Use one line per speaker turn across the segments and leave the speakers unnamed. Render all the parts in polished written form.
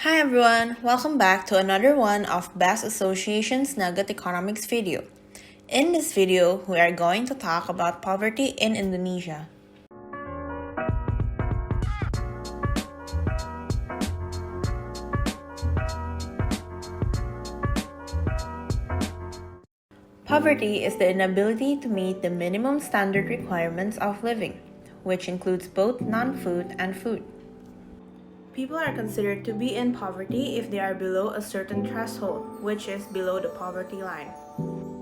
Hi everyone, welcome back to another one of Bass Association's Nugget Economics video. In this video, we are going to talk about poverty in Indonesia. Poverty is the inability to meet the minimum standard requirements of living, which includes both non-food and food. People are considered to be in poverty if they are below a certain threshold, which is below the poverty line.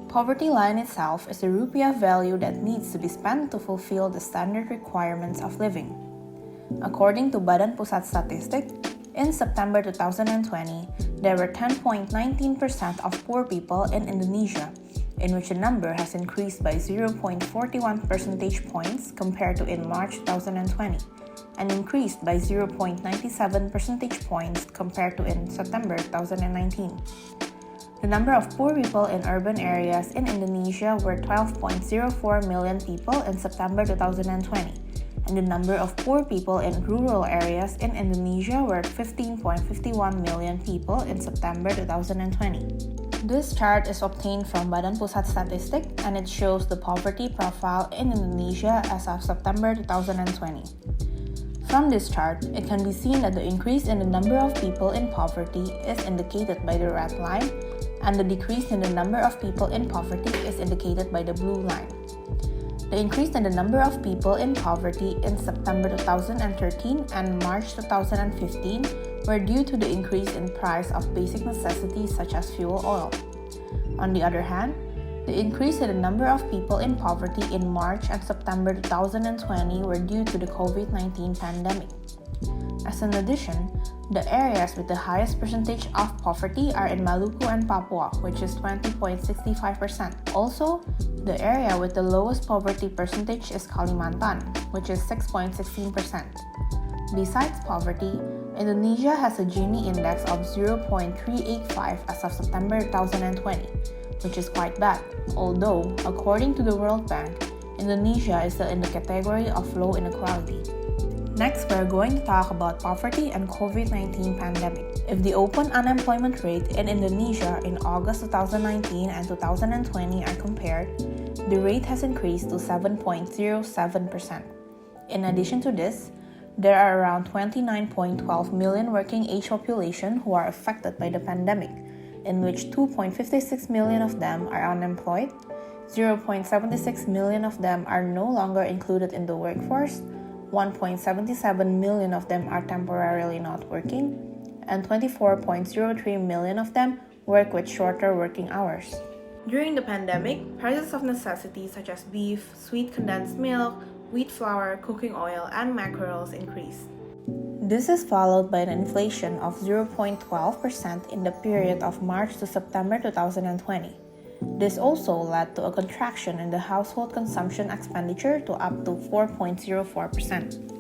Poverty line itself is the rupiah value that needs to be spent to fulfill the standard requirements of living. According to Badan Pusat Statistik, in September 2020, there were 10.19% of poor people in Indonesia, in which the number has increased by 0.41 percentage points compared to in March 2020, and increased by 0.97 percentage points compared to in September 2019. The number of poor people in urban areas in Indonesia were 12.04 million people in September 2020, and the number of poor people in rural areas in Indonesia were 15.51 million people in September 2020. This chart is obtained from Badan Pusat Statistik, and it shows the poverty profile in Indonesia as of September 2020. From this chart, it can be seen that the increase in the number of people in poverty is indicated by the red line, and the decrease in the number of people in poverty is indicated by the blue line. The increase in the number of people in poverty in September 2013 and March 2015 were due to the increase in price of basic necessities such as fuel oil. On the other hand, the increase in the number of people in poverty in March and September 2020 were due to the COVID-19 pandemic. As an addition, the areas with the highest percentage of poverty are in Maluku and Papua, which is 20.65%. Also, the area with the lowest poverty percentage is Kalimantan, which is 6.16%. Besides poverty, Indonesia has a Gini index of 0.385 as of September 2020, which is quite bad, although, according to the World Bank, Indonesia is still in the category of low inequality. Next, we're going to talk about poverty and COVID-19 pandemic. If the open unemployment rate in Indonesia in August 2019 and 2020 are compared, the rate has increased to 7.07%. In addition to this, there are around 29.12 million working age population who are affected by the pandemic, in which 2.56 million of them are unemployed, 0.76 million of them are no longer included in the workforce, 1.77 million of them are temporarily not working, and 24.03 million of them work with shorter working hours. During the pandemic, prices of necessities such as beef, sweet condensed milk, wheat flour, cooking oil, and mackerels increased. This is followed by an inflation of 0.12% in the period of March to September 2020. This also led to a contraction in the household consumption expenditure to up to 4.04%.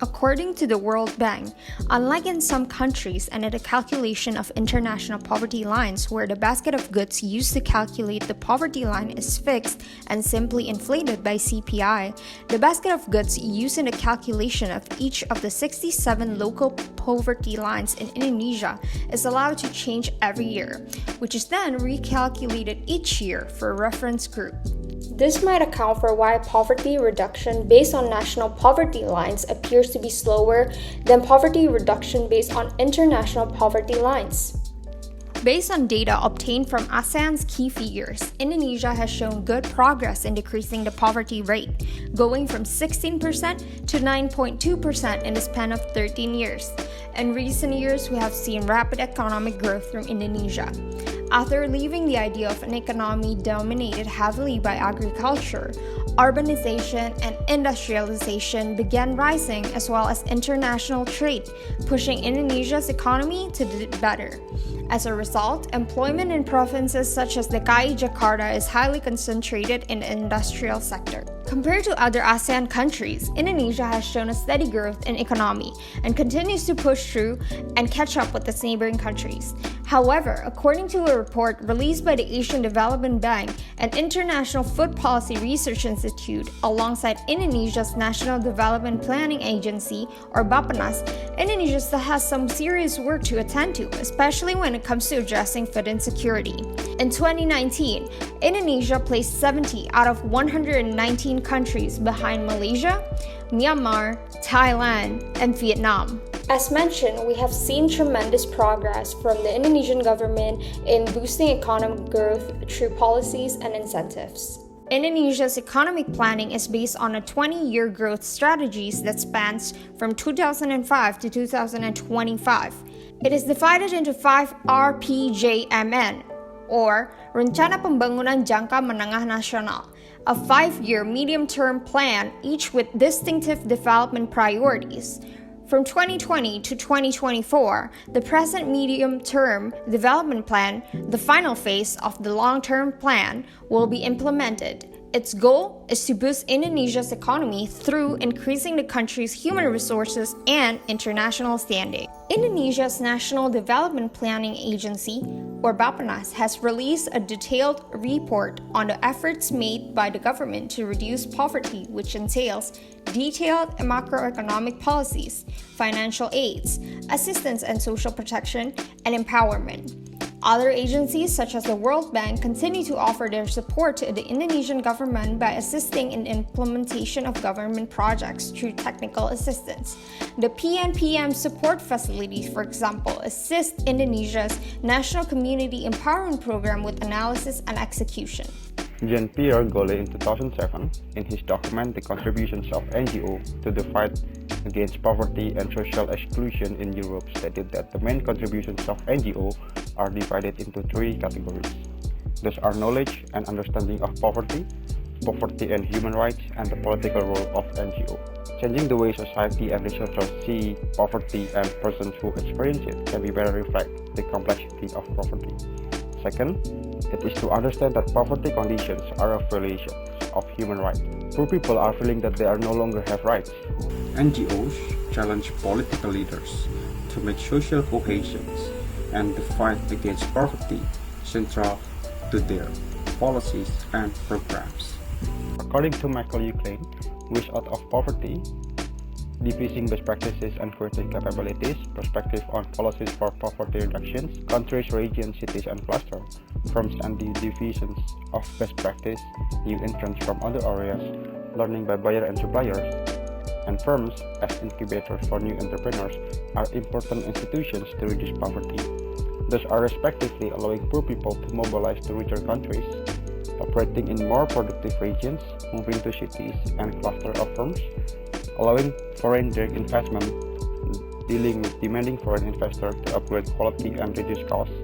According to the World Bank, unlike in some countries and in the calculation of international poverty lines where the basket of goods used to calculate the poverty line is fixed and simply inflated by CPI, the basket of goods used in the calculation of each of the 67 local poverty lines in Indonesia is allowed to change every year, which is then recalculated each year for a reference group. This might account for why poverty reduction based on national poverty lines appears to be slower than poverty reduction based on international poverty lines. Based on data obtained from ASEAN's key figures, Indonesia has shown good progress in decreasing the poverty rate, going from 16% to 9.2% in the span of 13 years. In recent years, we have seen rapid economic growth from Indonesia. After leaving the idea of an economy dominated heavily by agriculture, urbanization and industrialization began rising as well as international trade, pushing Indonesia's economy to the better. As a result, employment in provinces such as DKI Jakarta is highly concentrated in the industrial sector. Compared to other ASEAN countries, Indonesia has shown a steady growth in economy and continues to push through and catch up with its neighboring countries. However, according to a report released by the Asian Development Bank and International Food Policy Research Institute alongside Indonesia's National Development Planning Agency, or Bappenas, Indonesia still has some serious work to attend to, especially when it comes to addressing food insecurity. In 2019, Indonesia placed 70 out of 119 countries behind Malaysia, Myanmar, Thailand, and Vietnam. As mentioned, we have seen tremendous progress from the Indonesian government in boosting economic growth through policies and incentives. Indonesia's economic planning is based on a 20-year growth strategies that spans from 2005 to 2025. It is divided into 5 RPJMN, or Rencana Pembangunan Jangka Menengah Nasional, a 5-year medium-term plan, each with distinctive development priorities. From 2020 to 2024, the present medium-term development plan, the final phase of the long-term plan, will be implemented. Its goal is to boost Indonesia's economy through increasing the country's human resources and international standing. Indonesia's National Development Planning Agency, or Bappenas, has released a detailed report on the efforts made by the government to reduce poverty, which entails detailed macroeconomic policies, financial aids, assistance and social protection, and empowerment. Other agencies, such as the World Bank, continue to offer their support to the Indonesian government by assisting in implementation of government projects through technical assistance. The PNPM support facilities, for example, assist Indonesia's National Community Empowerment Program with analysis and execution.
Jean-Pierre Gollet in 2007, in his document The Contributions of NGO to the Fight Against Poverty and Social Exclusion in Europe, stated that the main contributions of NGO are divided into 3 categories. Those are knowledge and understanding of poverty, poverty and human rights, and the political role of NGO. Changing the way society and researchers see poverty and persons who experience it can be better reflect the complexity of poverty. Second, it is to understand that poverty conditions are a violation of human rights. Poor people are feeling that they no longer have rights.
NGOs challenge political leaders to make social cohesion and the fight against poverty central to their policies and programs.
According to Michael Euclid, who is out of poverty, devising best practices and creating capabilities, perspective on policies for poverty reductions, countries, regions, cities, and clusters, firms and the divisions of best practice, new entrants from other areas, learning by buyers and suppliers, and firms as incubators for new entrepreneurs are important institutions to reduce poverty. Thus are respectively allowing poor people to mobilize to richer countries, operating in more productive regions, moving to cities and clusters of firms, allowing foreign direct investment, dealing with demanding foreign investors to upgrade quality and reduce costs,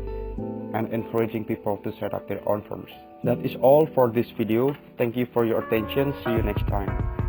and encouraging people to set up their own firms. That is all for this video. Thank you for your attention. See you next time.